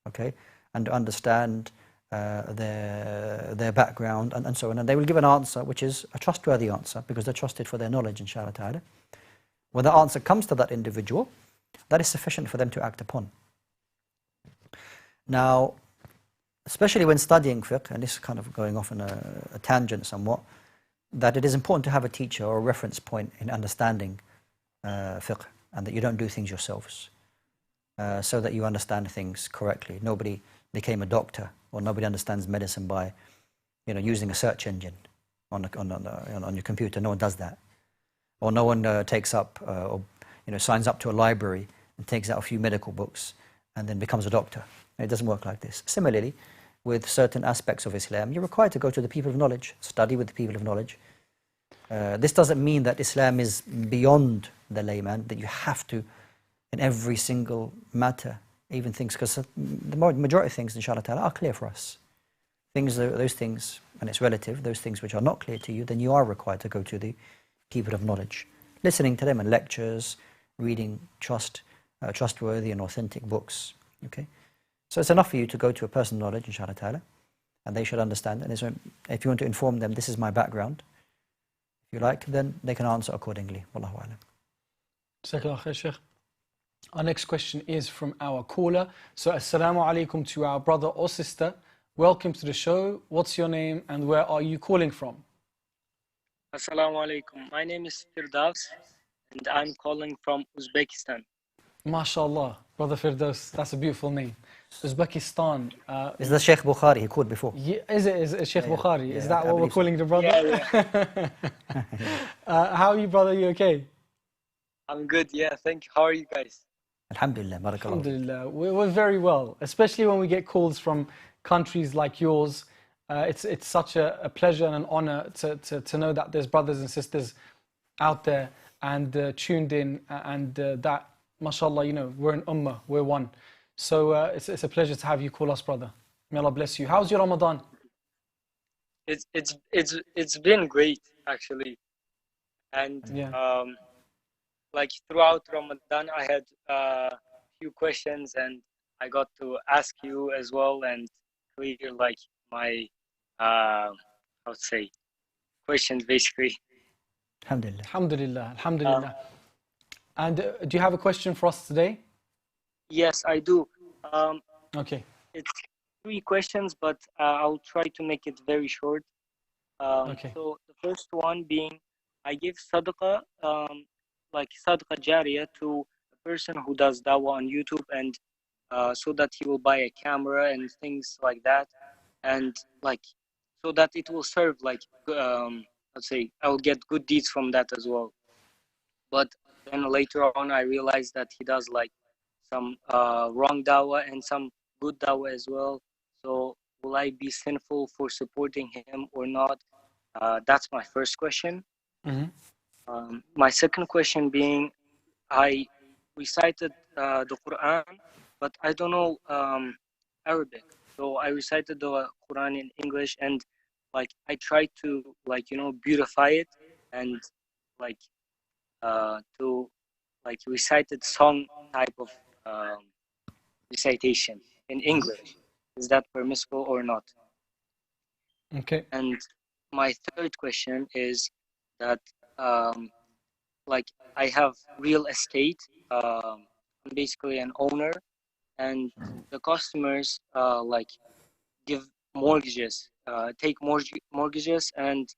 okay, and to understand their background and so on. And they will give an answer which is a trustworthy answer because they're trusted for their knowledge, inshallah ta'ala. When the answer comes to that individual, that is sufficient for them to act upon. Now, especially when studying fiqh, and this is kind of going off on a tangent somewhat, that it is important to have a teacher or a reference point in understanding fiqh, and that you don't do things yourselves, so that you understand things correctly. Nobody became a doctor, or nobody understands medicine by, using a search engine on your computer. No one does that, or no one takes up or signs up to a library and takes out a few medical books and then becomes a doctor. It doesn't work like this. Similarly, with certain aspects of Islam, you're required to go to the people of knowledge, study with the people of knowledge. This doesn't mean that Islam is beyond the layman, that you have to, in every single matter, even things, because the majority of things, inshallah ta'ala, are clear for us. Those things, and it's relative, those things which are not clear to you, then you are required to go to the people of knowledge, listening to them in lectures, reading trustworthy and authentic books. Okay, so it's enough for you to go to a person of knowledge, inshallah ta'ala, and they should understand. And if you want to inform them, this is my background, if you like, then they can answer accordingly. Wallahu alam. Jazakallah khair, Shaykh. Our next question is from our caller. So, assalamu alaikum to our brother or sister. Welcome to the show. What's your name and where are you calling from? Assalamu alaikum. My name is Firdaus and I'm calling from Uzbekistan. MashaAllah, Brother Firdaus, that's a beautiful name. Uzbekistan. Is the Shaykh Bukhari he called before? Yeah, is it Shaykh Bukhari? Yeah, is that what we're calling the brother? Yeah. How are you, brother? You okay? I'm good, yeah. Thank you. How are you guys? Alhamdulillah, barakallah. Alhamdulillah. We're very well, especially when we get calls from countries like yours. It's such a pleasure and an honor to know that there's brothers and sisters out there and tuned in, and that, mashallah, we're an ummah, we're one. So it's a pleasure to have you call us, brother. May Allah bless you. How's your Ramadan? It's been great, actually. And yeah. Like throughout Ramadan, I had a few questions, and I got to ask you as well and clear like my questions basically. Alhamdulillah. Alhamdulillah. Alhamdulillah. And do you have a question for us today? Yes, I do. Okay. It's 3 questions, but I'll try to make it very short. Okay. So the first one being, I give sadaqah, like sadaqah jariyah, to a person who does dawah on YouTube, and so that he will buy a camera and things like that, and like so that it will serve like let's say I will get good deeds from that as well. But then later on I realized that he does like some wrong dawah and some good dawah as well. So will I be sinful for supporting him or not? That's my first question. Mm-hmm. My second question being, I recited the Quran, but I don't know Arabic. So I recited the Quran in English, and like I tried to beautify it and like to like recited song type of recitation in English. Is that permissible or not? Okay. And my third question is that like I have real estate. I'm basically an owner, and the customers like give mortgages, take mortgages, and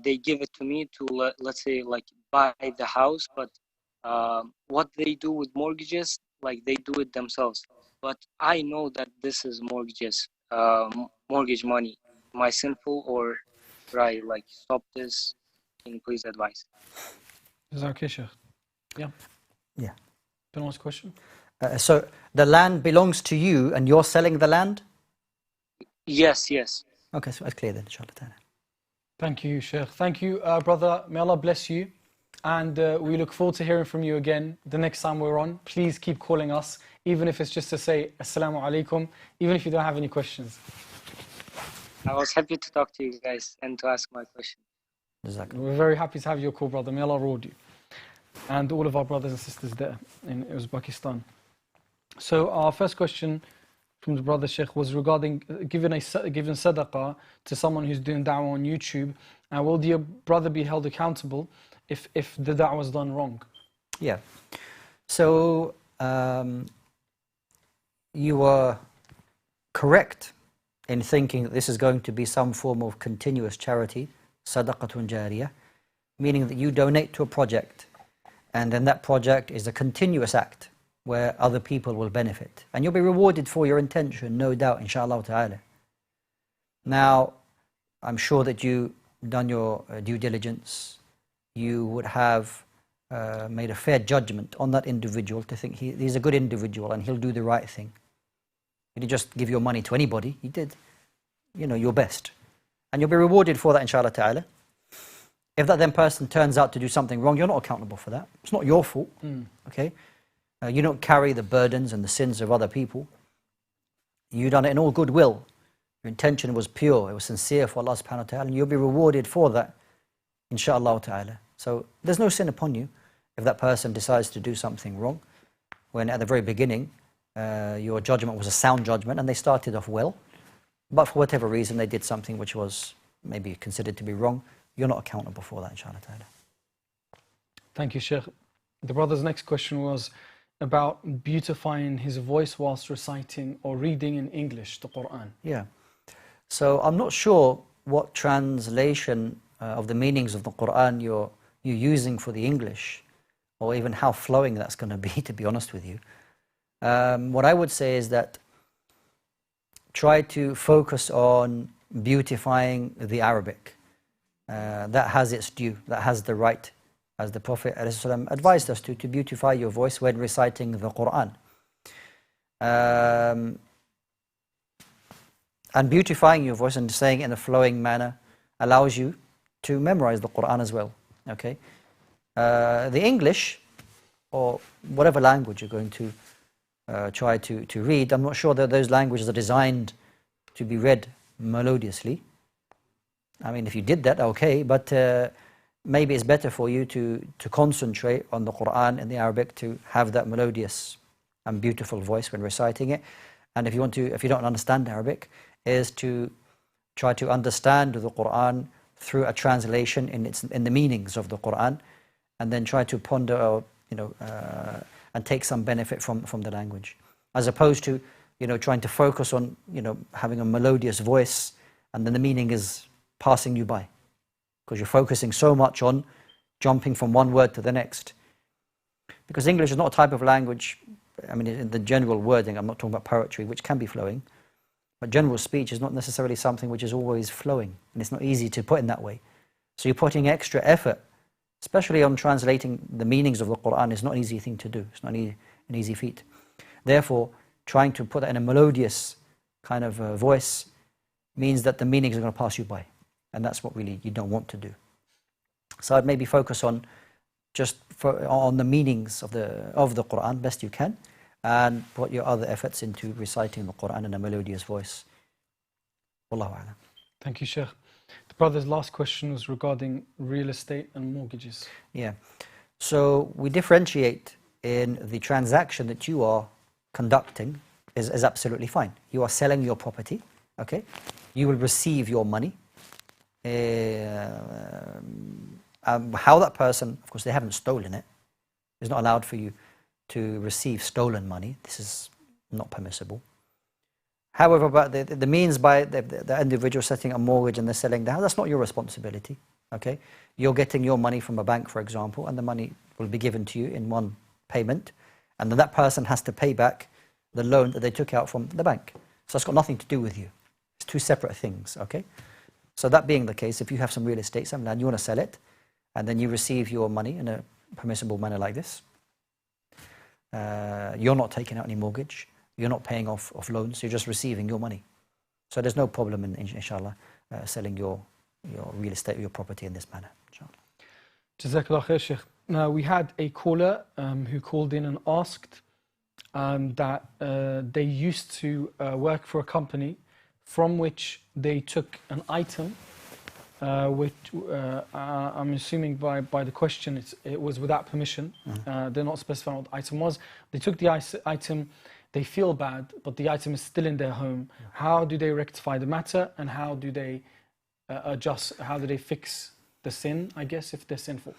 they give it to me to let's say like buy the house, but what they do with mortgages, like they do it themselves. But I know that this is mortgages, mortgage money. Am I sinful or right? Like, stop this. Can you please advise? Is that okay, Shaykh? Yeah. Yeah. Can I ask a question? So the land belongs to you and you're selling the land? Yes, yes. Okay, so that's clear then, inshallah ta'ala. Thank you, Shaykh. Thank you, brother. May Allah bless you. And we look forward to hearing from you again the next time we're on. Please keep calling us, even if it's just to say Assalamu alaikum, even if you don't have any questions. I was happy to talk to you guys and to ask my question. We're very happy to have your call, brother. May Allah reward you. And all of our brothers and sisters there in Uzbekistan. So our first question from the brother Shaykh was regarding giving sadaqah to someone who's doing da'wah on YouTube. And will the brother be held accountable if the da'wah was done wrong? Yeah. So you are correct in thinking that this is going to be some form of continuous charity, sadaqatun jariyah, meaning that you donate to a project and then that project is a continuous act where other people will benefit. And you'll be rewarded for your intention, no doubt, inshallah ta'ala. Now, I'm sure that you've done your due diligence. You would have made a fair judgment on that individual to think he's a good individual and he'll do the right thing. You didn't just give your money to anybody. You did, your best. And you'll be rewarded for that, inshallah ta'ala. If that then person turns out to do something wrong, you're not accountable for that. It's not your fault, okay? You don't carry the burdens and the sins of other people. You done it in all goodwill. Your intention was pure, it was sincere for Allah subhanahu wa ta'ala, and you'll be rewarded for that, inshallah ta'ala. So there's no sin upon you if that person decides to do something wrong, when at the very beginning, your judgment was a sound judgment and they started off well, but for whatever reason they did something which was maybe considered to be wrong, you're not accountable for that, inshallah ta'ala. Thank you, Shaykh. The brother's next question was about beautifying his voice whilst reciting or reading in English the Quran. Yeah. So I'm not sure what translation of the meanings of the Quran you're using for the English, or even how flowing that's going to be, to be honest with you. What I would say is that try to focus on beautifying the Arabic. That has its due, that has the right, as the Prophet ﷺ advised us to beautify your voice when reciting the Quran. And beautifying your voice and saying it in a flowing manner allows you to memorize the Quran as well. Okay, the English or whatever language you're going to try to read, I'm not sure that those languages are designed to be read melodiously. I mean, if you did that, okay, but maybe it's better for you to concentrate on the Quran in the Arabic, to have that melodious and beautiful voice when reciting it. And if you don't understand Arabic, is to try to understand the Quran through a translation in the meanings of the Quran, and then try to ponder, and take some benefit from the language, as opposed to trying to focus on having a melodious voice and then the meaning is passing you by, because you're focusing so much on jumping from one word to the next. Because English is not a type of language, I mean, in the general wording, I'm not talking about poetry, which can be flowing, but general speech is not necessarily something which is always flowing, and it's not easy to put in that way. So you're putting extra effort, especially on translating the meanings of the Quran. Is not an easy thing to do. It's not an easy feat. Therefore, trying to put that in a melodious kind of voice means that the meanings are going to pass you by. And that's what really you don't want to do. So I'd maybe focus on on the meanings of the Quran best you can, and put your other efforts into reciting the Quran in a melodious voice. Wallahu a'lam. Thank you, Shaykh. The brother's last question was regarding real estate and mortgages. Yeah. So we differentiate in the transaction that you are conducting is absolutely fine. You are selling your property, okay? You will receive your money. How that person, of course, they haven't stolen it. It's not allowed for you to receive stolen money. This is not permissible. However, but the means by the individual setting a mortgage and they're selling the house, that's not your responsibility. Okay, you're getting your money from a bank, for example, and the money will be given to you in one payment, and then that person has to pay back the loan that they took out from the bank. So it's got nothing to do with you. It's two separate things, okay? So that being the case, if you have some real estate, some land, you want to sell it, and then you receive your money in a permissible manner like this, you're not taking out any mortgage, you're not paying off loans, you're just receiving your money. So there's no problem in inshallah, selling your real estate or your property in this manner. Jazakallah khair, Shaykh. Now, we had a caller who called in and asked that they used to work for a company from which they took an item, which I'm assuming by the question it was without permission. They're not specifying what the item was. They took the item, they feel bad, but the item is still in their home. How do they rectify the matter, and how do they adjust, how do they fix the sin, I guess, if they're sinful?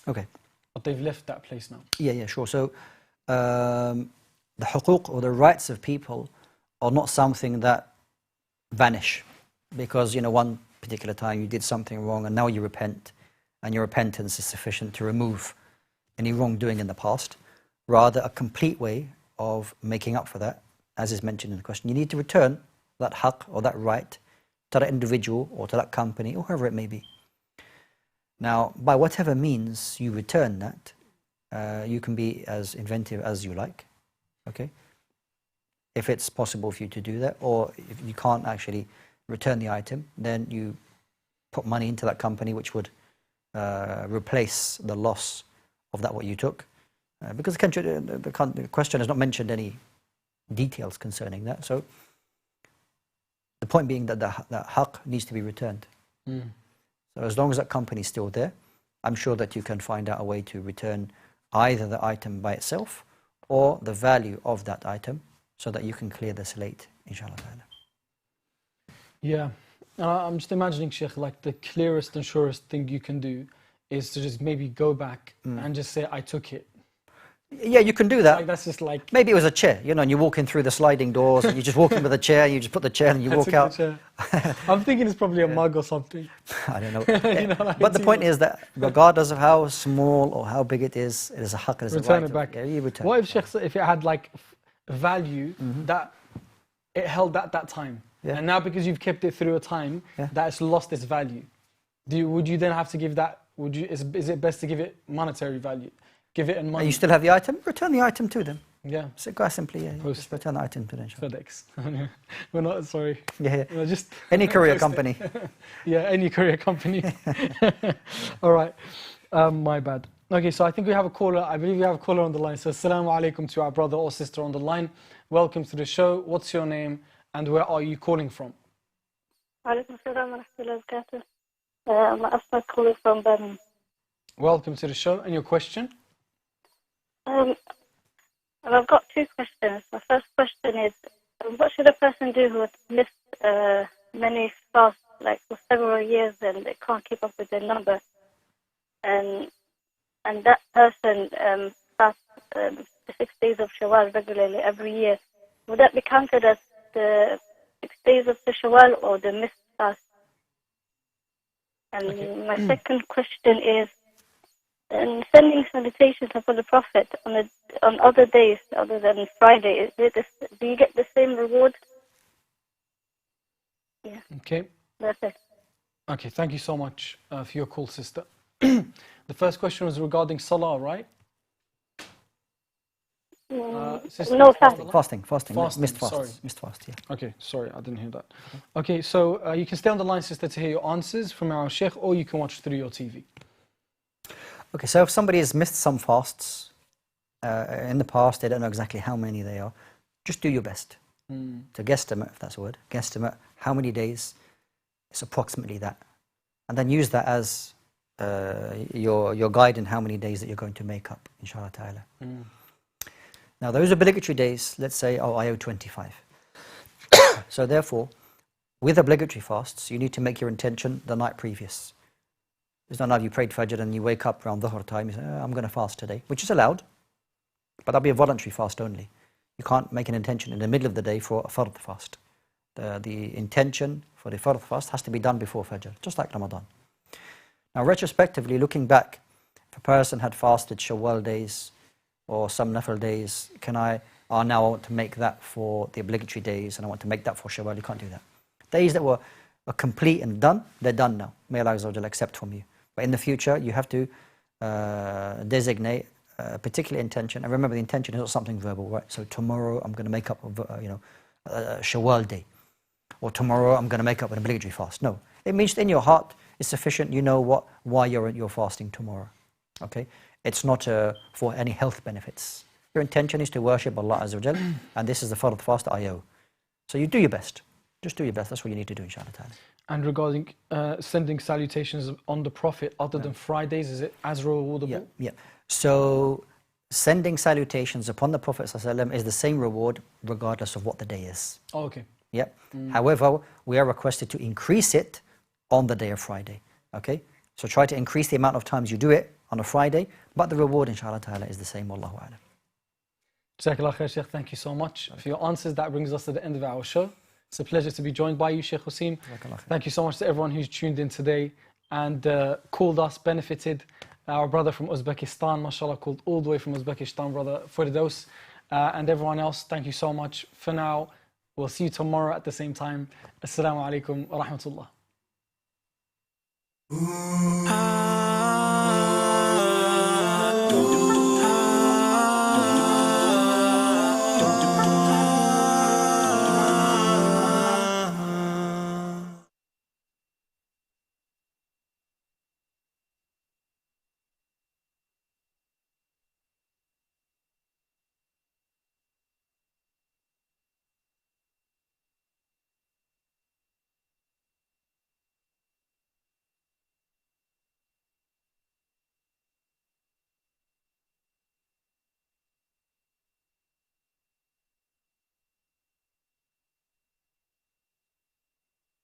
Okay. But they've left that place now. Yeah, sure. So the huquq, or the rights of people, are not something that vanish because, one particular time you did something wrong and now you repent, and your repentance is sufficient to remove any wrongdoing in the past. Rather, a complete way of making up for that, as is mentioned in the question, you need to return that haqq or that right to that individual or to that company or whoever it may be. Now, by whatever means you return that, you can be as inventive as you like, okay? If it's possible for you to do that, or if you can't actually return the item, then you put money into that company which would replace the loss of that what you took. Because the question has not mentioned any details concerning that. So the point being that that haqq needs to be returned. So as long as that company is still there, I'm sure that you can find out a way to return either the item by itself or the value of that item, so that you can clear the slate, inshallah ta'ala. Yeah. I'm just imagining, Shaykh, like the clearest and surest thing you can do is to just maybe go back and just say, I took it. Yeah, you can do that. Like, that's just like... Maybe it was a chair, and you're walking through the sliding doors and you just walk in with a chair, you just put the chair and you walk out. I'm thinking it's probably a mug or something. I don't know. But the point is that regardless of how small or how big it is a haqq, it is a right. Return it back. Yeah, you return. What if, Shaykh, if it had like value that it held at that time, and now because you've kept it through a time, that it's lost its value? Would you then have to give that? Is it best to give it monetary value? Give it in money. And you still have the item? Return the item to them. Yeah. So quite simply, just return the item to them. FedEx. We're not sorry. Yeah. Just any courier company. Yeah, any courier company. All right. My bad. Okay, so I think we have a caller. I believe we have a caller on the line. So assalamu alaikum to our brother or sister on the line. Welcome to the show. What's your name and where are you calling from? Alaikum salam wa rahmatullahi wa barakatuh. I'm Asma calling from Birmingham. Welcome to the show. And your question? I've got two questions. My first question is, what should a person do who has missed many fasts, like for several years, and they can't keep up with their number? And that person fasts the 6 days of Shawwal regularly every year. Would that be counted as the 6 days of the Shawwal or the missed fast? And my second question is, sending salutations for the Prophet on other days other than Friday, do you get the same reward? Yeah. Okay. That's it. Okay, thank you so much for your call, sister. The first question was regarding Salah, right? Sister, no, fasting. Missed fast. Sorry. Missed fast, yeah. Okay, sorry, I didn't hear that. Okay, so you can stay on the line, sister, to hear your answers from our Shaykh, or you can watch through your TV. Okay, so if somebody has missed some fasts in the past, they don't know exactly how many they are, just do your best to guesstimate, if that's a word, guesstimate how many days, it's approximately that. And then use that as your guide in how many days that you're going to make up, inshallah ta'ala. Now, those obligatory days, let's say, I owe 25. So therefore, with obligatory fasts, you need to make your intention the night previous. It's not like you prayed Fajr and you wake up around Dhuhr time, you say, I'm going to fast today, which is allowed, but that'll be a voluntary fast only. You can't make an intention in the middle of the day for a fard fast. The intention for the fard fast has to be done before Fajr, just like Ramadan. Now, retrospectively, looking back, if a person had fasted Shawwal days or some Nafil days, now I want to make that for the obligatory days and I want to make that for Shawwal. You can't do that. Days that were complete and done, they're done now. May Allah Azza wa Jalla accept from you. But in the future, you have to designate a particular intention. And remember, the intention is not something verbal, right? So tomorrow I'm going to make up a Shawwal day. Or tomorrow I'm going to make up an obligatory fast. No. It means in your heart, it's sufficient. You know why you're fasting tomorrow. Okay? It's not for any health benefits. Your intention is to worship Allah Azza wa Jalla, and this is the fard fast that I owe. So you do your best. Just do your best. That's what you need to do, inshallah ta'ala. And regarding sending salutations on the Prophet other than Fridays, is it as rewardable? Yeah. So sending salutations upon the Prophet ﷺ is the same reward regardless of what the day is. Oh, okay. Yeah. However, we are requested to increase it on the day of Friday. Okay? So try to increase the amount of times you do it on a Friday, but the reward, inshallah ta'ala, is the same. Wallahu a'lam. Jazakallah khair, Shaykh. Thank you so much for your answers. That brings us to the end of our show. It's a pleasure to be joined by you, Shaykh Wasim. Thank you so much to everyone who's tuned in today and called us, benefited. Our brother from Uzbekistan, mashallah, called all the way from Uzbekistan, brother Firdaus. And everyone else, thank you so much. For now, we'll see you tomorrow at the same time. Assalamu alaikum wa rahmatullah.